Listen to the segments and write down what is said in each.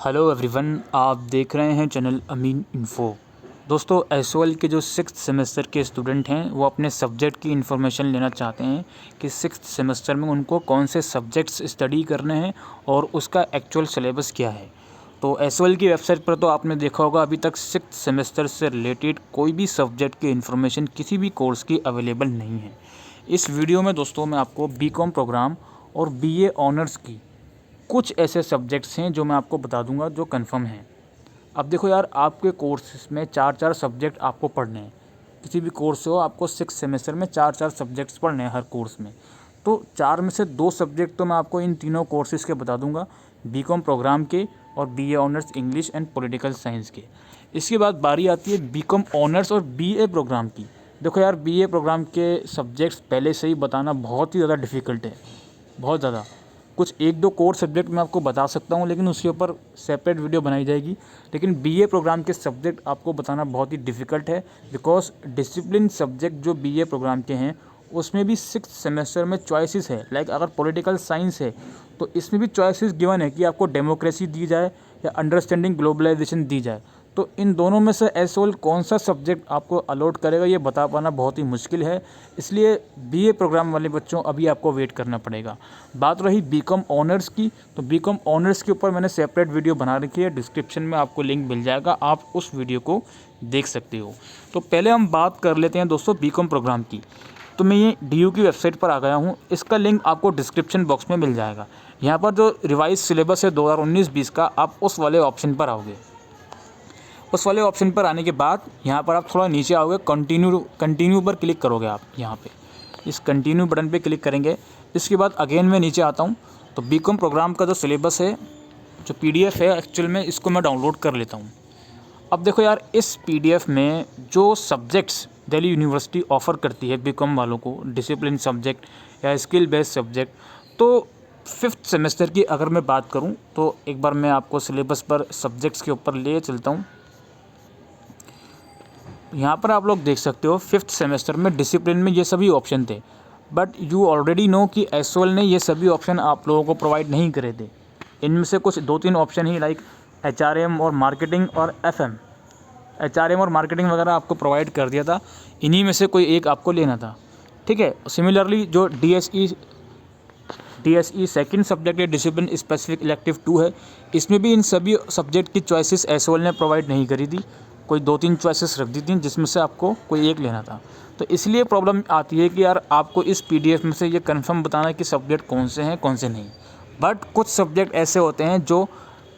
Hello everyone, आप देख रहे हैं चैनल अमीन इन्फो। दोस्तों, एसओएल के जो 6th सेमेस्टर के स्टूडेंट हैं वो अपने सब्जेक्ट की इन्फॉर्मेशन लेना चाहते हैं कि 6th सेमेस्टर में उनको कौन से सब्जेक्ट्स स्टडी करने हैं और उसका एक्चुअल सिलेबस क्या है। तो एसओएल की वेबसाइट पर तो आपने देखा होगा अभी तक 6th सेमेस्टर से रिलेटेड कोई भी सब्जेक्ट की इन्फॉर्मेशन किसी भी कोर्स की अवेलेबल नहीं है। इस वीडियो में दोस्तों मैं आपको बीकॉम प्रोग्राम और बीए ऑनर्स की कुछ ऐसे सब्जेक्ट्स हैं जो मैं आपको बता दूंगा जो कंफर्म हैं। अब देखो यार, आपके कोर्स में 4 सब्जेक्ट आपको पढ़ने हैं। किसी भी कोर्स से हो, आपको 6 सेमेस्टर में 4 सब्जेक्ट्स पढ़ने हैं हर कोर्स में। तो 4 में से 2 सब्जेक्ट तो मैं आपको इन तीनों कोर्सेज के बता दूंगा, बीकॉम प्रोग्राम के और BA honours English and political science के। इसके बाद बारी आती है बीकॉम ऑनर्स और बीए प्रोग्राम की। देखो यार, बीए प्रोग्राम के सब्जेक्ट्स पहले से ही बताना बहुत ही ज़्यादा डिफ़िकल्ट है, बहुत ज़्यादा। कुछ 1-2 कोर सब्जेक्ट मैं आपको बता सकता हूँ, लेकिन उसके ऊपर सेपरेट वीडियो बनाई जाएगी। लेकिन बीए प्रोग्राम के सब्जेक्ट आपको बताना बहुत ही डिफ़िकल्ट है, बिकॉज डिसिप्लिन सब्जेक्ट जो बीए प्रोग्राम के हैं उसमें भी 6th सेमेस्टर में चॉइसेस है। लाइक अगर पॉलिटिकल साइंस है तो इसमें भी चॉइसेस गिवन है कि आपको डेमोक्रेसी दी जाए या अंडरस्टैंडिंग ग्लोबलाइजेशन दी जाए। तो इन दोनों में से एसओएल कौन सा सब्जेक्ट आपको अलॉट करेगा ये बता पाना बहुत ही मुश्किल है। इसलिए बीए प्रोग्राम वाले बच्चों अभी आपको वेट करना पड़ेगा। बात रही बीकॉम ऑनर्स की, तो बीकॉम ऑनर्स के ऊपर मैंने सेपरेट वीडियो बना रखी है, डिस्क्रिप्शन में आपको लिंक मिल जाएगा, आप उस वीडियो को देख सकते हो। तो पहले हम बात कर लेते हैं दोस्तों बीकॉम प्रोग्राम की। तो मैं ये डीयू की वेबसाइट पर आ गया हूँ, इसका लिंक आपको डिस्क्रिप्शन बॉक्स में मिल जाएगा। यहाँ पर जो रिवाइज सिलेबस है 2019-20 का, आप उस वाले ऑप्शन पर आओगे। उस वाले ऑप्शन पर आने के बाद यहाँ पर आप थोड़ा नीचे आओगे, कंटिन्यू पर क्लिक करोगे। आप यहाँ पे इस कंटिन्यू बटन पे क्लिक करेंगे। इसके बाद अगेन मैं नीचे आता हूँ, तो बीकॉम प्रोग्राम का जो सिलेबस है, जो पीडीएफ है एक्चुअल में, इसको मैं डाउनलोड कर लेता हूँ। अब देखो यार, इस पीडीएफ में जो सब्जेक्ट्स दिल्ली यूनिवर्सिटी ऑफ़र करती है बीकॉम वालों को, डिसिप्लिन सब्जेक्ट या स्किल बेस्ड सब्जेक्ट, तो 5th सेमेस्टर की अगर मैं बात करूं तो एक बार मैं आपको सिलेबस पर सब्जेक्ट्स के ऊपर ले चलता हूं। यहाँ पर आप लोग देख सकते हो 5th सेमेस्टर में डिसिप्लिन में ये सभी ऑप्शन थे, बट यू ऑलरेडी नो कि एसओएल ने ये सभी ऑप्शन आप लोगों को प्रोवाइड नहीं करे थे। इनमें से कुछ 2-3 ऑप्शन ही, लाइक एचआरएम और मार्केटिंग और एफएम, एचआरएम और मार्केटिंग वगैरह आपको प्रोवाइड कर दिया था। इन्हीं में से कोई एक आपको लेना था, ठीक है। सिमिलरली जो डीएसई सेकंड सब्जेक्ट है, डिसिप्लिन स्पेसिफिक इलेक्टिव 2 है, इसमें भी इन सभी सब्जेक्ट की चॉइसेस एसओएल ने प्रोवाइड नहीं करी थी। कोई 2-3 चॉइसेस रख दी थी जिसमें से आपको कोई एक लेना था। तो इसलिए प्रॉब्लम आती है कि यार आपको इस पीडीएफ में से ये कंफर्म बताना है कि सब्जेक्ट कौन से हैं कौन से नहीं। बट कुछ सब्जेक्ट ऐसे होते हैं जो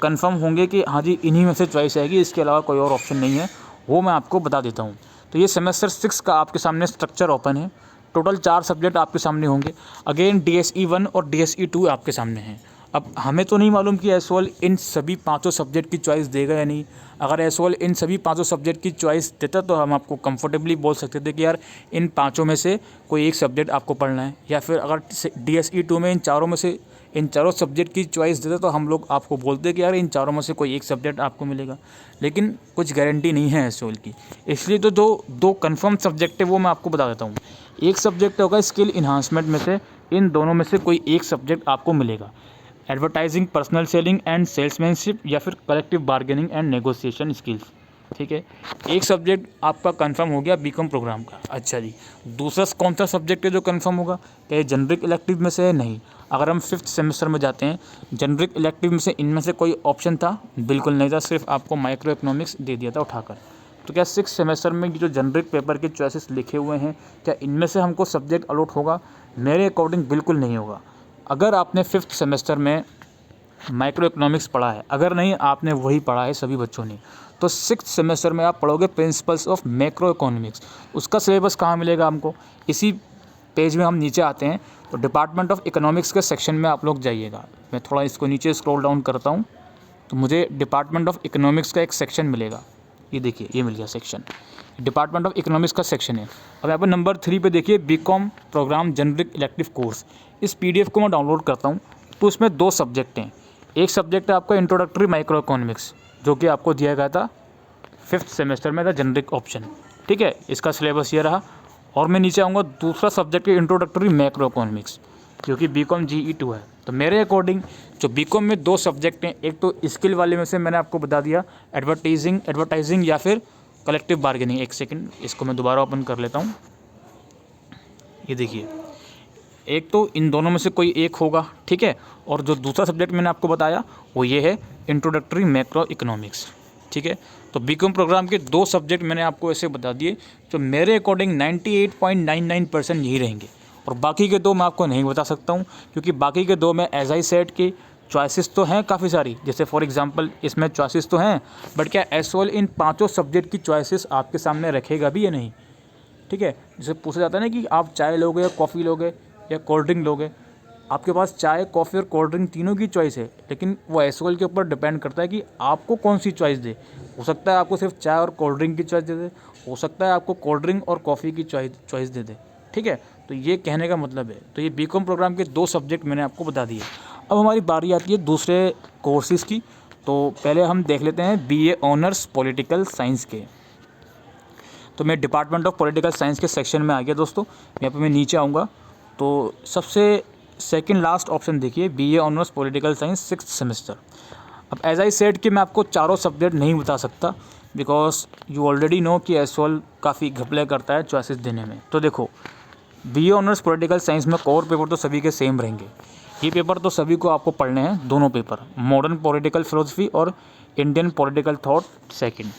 कंफर्म होंगे कि हाँ जी इन्हीं में से चॉइस आएगी, इसके अलावा कोई और ऑप्शन नहीं है, वो मैं आपको बता देता हूँ। तो ये सेमेस्टर 6 का आपके सामने स्ट्रक्चर ओपन है। टोटल 4 सब्जेक्ट आपके सामने होंगे। अगेन DSE 1 और DSE 2 आपके सामने हैं। अब हमें तो नहीं मालूम कि एसओएल इन सभी 5 सब्जेक्ट की चॉइस देगा या नहीं। अगर एसओएल इन सभी 5 सब्जेक्ट की चॉइस देता तो हम आपको कंफर्टेबली बोल सकते थे कि यार इन 5 में से कोई एक सब्जेक्ट आपको पढ़ना है, या फिर अगर DSE 2 में इन चारों सब्जेक्ट की चॉइस देते तो हम लोग आपको बोलते कि यार इन चारों में से कोई एक सब्जेक्ट आपको मिलेगा। लेकिन कुछ गारंटी नहीं है एसओएल की, इसलिए तो दो कंफर्म सब्जेक्ट है वो मैं आपको बता देता हूँ। एक सब्जेक्ट होगा स्किल इन्हांसमेंट में से, इन दोनों में से कोई एक सब्जेक्ट आपको मिलेगा। Advertising, personal selling and salesmanship, या फिर collective bargaining and negotiation skills, ठीक है। एक सब्जेक्ट आपका कंफर्म हो गया बीकॉम प्रोग्राम का। अच्छा जी, दूसरा कौन सा सब्जेक्ट है जो कंफर्म होगा? क्या ये जनरिक इलेक्टिव में से है? नहीं। अगर हम 5th सेमेस्टर में जाते हैं, जनरिक इलेक्टिव में से इनमें से कोई ऑप्शन था? बिल्कुल नहीं था, सिर्फ आपको माइक्रो इकोनॉमिक्स दे दिया था उठाकर। तो क्या 6th सेमेस्टर में ये जो जनरिक पेपर के चॉइसेस लिखे हुए हैं, क्या इनमें से हमको सब्जेक्ट अलॉट होगा? मेरे अकॉर्डिंग बिल्कुल नहीं होगा। अगर आपने 5th सेमेस्टर में माइक्रो इकोनॉमिक्स पढ़ा है, अगर नहीं आपने वही पढ़ा है सभी बच्चों ने, तो 6th सेमेस्टर में आप पढ़ोगे प्रिंसिपल्स ऑफ मैक्रो इकोनॉमिक्स। उसका सिलेबस कहाँ मिलेगा हमको? इसी पेज में हम नीचे आते हैं तो डिपार्टमेंट ऑफ इकोनॉमिक्स के सेक्शन में आप लोग जाइएगा। मैं थोड़ा इसको नीचे स्क्रॉल डाउन करता हूँ तो मुझे डिपार्टमेंट ऑफ इकोनॉमिक्स का एक सेक्शन मिलेगा। ये देखिए, ये मिल गया सेक्शन, डिपार्टमेंट ऑफ इकोनॉमिक्स का सेक्शन है। अब यहाँ पर नंबर 3 पे देखिए, BCom programme generic elective course. इस पीडीएफ को मैं डाउनलोड करता हूँ तो उसमें 2 सब्जेक्ट हैं। एक सब्जेक्ट है आपका इंट्रोडक्टरी माइक्रो इकोनॉमिक्स, जो कि आपको दिया गया था 5th सेमेस्टर में था, जनरिक ऑप्शन, ठीक है। इसका सिलेबस ये रहा। और मैं नीचे आऊँगा, दूसरा सब्जेक्ट है इंट्रोडक्टरी मैक्रो इकोनॉमिक्स, जो कि बीकॉम GE 2 है। तो मेरे अकॉर्डिंग जो बीकॉम में 2 सब्जेक्ट हैं, एक तो स्किल वाले में से मैंने आपको बता दिया एडवर्टाइजिंग या फिर कलेक्टिव बार्गेनिंग। एक सेकंड, इसको मैं दोबारा ओपन कर लेता हूँ। ये देखिए, एक तो इन दोनों में से कोई एक होगा, ठीक है। और जो दूसरा सब्जेक्ट मैंने आपको बताया वो ये है इंट्रोडक्टरी मैक्रो इकोनॉमिक्स, ठीक है। तो बीकॉम प्रोग्राम के 2 सब्जेक्ट मैंने आपको ऐसे बता दिए जो मेरे अकॉर्डिंग 98.99% यही रहेंगे, और बाकी के 2 मैं आपको नहीं बता सकता हूँ, क्योंकि बाकी के 2 में एज आई सेड की चॉइसेस तो हैं काफ़ी सारी। जैसे फॉर एग्जांपल इसमें चॉइसेस तो हैं, बट क्या एसओएल इन 5 सब्जेक्ट की चॉइसेस आपके सामने रखेगा भी या नहीं, ठीक है। जैसे पूछा जाता है ना कि आप चाय लोगे या कॉफ़ी लोगे या कोल्ड ड्रिंक लोगे, आपके पास चाय, कॉफ़ी और कोल्ड ड्रिंक तीनों की चॉइस है, लेकिन वो एसओएल के ऊपर डिपेंड करता है कि आपको कौन सी चॉइस दे। हो सकता है आपको सिर्फ चाय और कोल्ड ड्रिंक की चॉइस दे दे, हो सकता है आपको कोल्ड ड्रिंक और कॉफ़ी की चॉइस दे दे, ठीक है। तो ये कहने का मतलब है। तो ये बीकॉम प्रोग्राम के 2 सब्जेक्ट मैंने आपको बता दिए। अब हमारी बारी आती है दूसरे कोर्सेज़ की। तो पहले हम देख लेते हैं बीए ऑनर्स पॉलिटिकल साइंस के। तो मैं डिपार्टमेंट ऑफ पॉलिटिकल साइंस के सेक्शन में आ गया दोस्तों। यहाँ पे मैं नीचे आऊँगा तो सबसे सेकंड लास्ट ऑप्शन देखिए, BA honours political science 6th semester. अब एज आई सेड कि मैं आपको चारों सब्जेक्ट नहीं बता सकता, बिकॉज यू ऑलरेडी नो कि एसओएल काफ़ी घपले करता है चॉइसेस देने में। तो देखो, बीए ऑनर्स पॉलिटिकल साइंस में कोर पेपर तो सभी के सेम रहेंगे। ये पेपर तो सभी को आपको पढ़ने हैं, दोनों पेपर, मॉडर्न पॉलिटिकल फिलोसफी और इंडियन पॉलिटिकल थॉट सेकंड।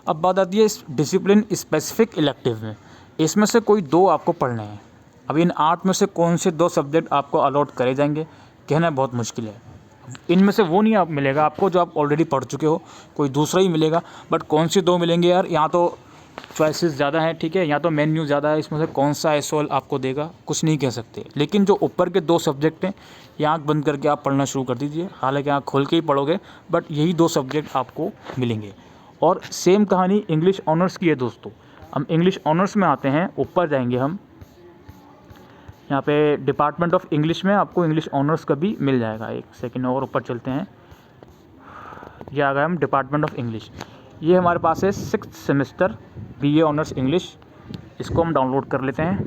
अब बात आती है डिसिप्लिन स्पेसिफिक इलेक्टिव में, इसमें से कोई 2 आपको पढ़ने हैं। अब इन 8 में से कौन से 2 सब्जेक्ट आपको अलॉट करे जाएंगे, कहना बहुत मुश्किल है। इनमें से वो नहीं आप मिलेगा आपको जो आप ऑलरेडी पढ़ चुके हो, कोई दूसरा ही मिलेगा। बट कौन से 2 मिलेंगे यार, यहाँ तो चॉइसेस ज़्यादा हैं, ठीक है, यहाँ तो मेन्यू ज़्यादा है, इसमें से कौन सा एसओएल आपको देगा कुछ नहीं कह सकते। लेकिन जो ऊपर के 2 सब्जेक्ट हैं, ये आँख बंद करके आप पढ़ना शुरू कर दीजिए। हालांकि आँख खोल के ही पढ़ोगे, बट यही 2 सब्जेक्ट आपको मिलेंगे। और सेम कहानी इंग्लिश ऑनर्स की है दोस्तों। हम इंग्लिश ऑनर्स में आते हैं, ऊपर जाएंगे हम, यहाँ पे डिपार्टमेंट ऑफ इंग्लिश में आपको इंग्लिश ऑनर्स का भी मिल जाएगा। एक सेकंड और ऊपर चलते हैं, ये आ गए हम डिपार्टमेंट ऑफ इंग्लिश। ये हमारे पास है 6th semester BA honours English. इसको हम डाउनलोड कर लेते हैं।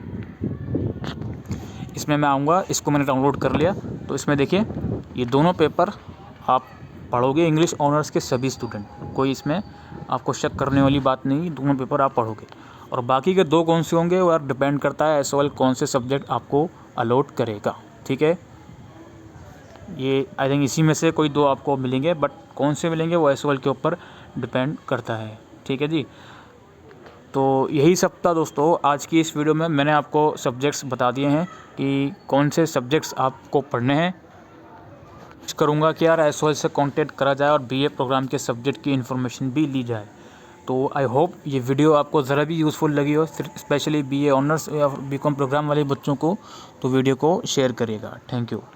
इसमें मैं आऊँगा, इसको मैंने डाउनलोड कर लिया। तो इसमें देखिए, ये दोनों पेपर आप पढ़ोगे, इंग्लिश ऑनर्स के सभी स्टूडेंट, कोई इसमें आपको शक करने वाली बात नहीं, दोनों पेपर आप पढ़ोगे। और बाकी के 2 कौन से होंगे वो यार डिपेंड करता है एसओएल कौन से सब्जेक्ट आपको अलॉट करेगा, ठीक है। ये आई थिंक इसी में से कोई 2 आपको मिलेंगे, बट कौन से मिलेंगे वो एसओएल के ऊपर डिपेंड करता है, ठीक है जी। तो यही सब था दोस्तों आज की इस वीडियो में। मैंने आपको सब्जेक्ट्स बता दिए हैं कि कौन से सब्जेक्ट्स आपको पढ़ने हैं। करूँगा कि यार एसओएल से कांटेक्ट करा जाए और बीए प्रोग्राम के सब्जेक्ट की इन्फॉर्मेशन भी ली जाए। तो आई होप ये वीडियो आपको ज़रा भी यूज़फुल लगी हो, स्पेशली बीए ऑनर्स या बीकॉम प्रोग्राम वाले बच्चों को। तो वीडियो को शेयर करिएगा। Thank you.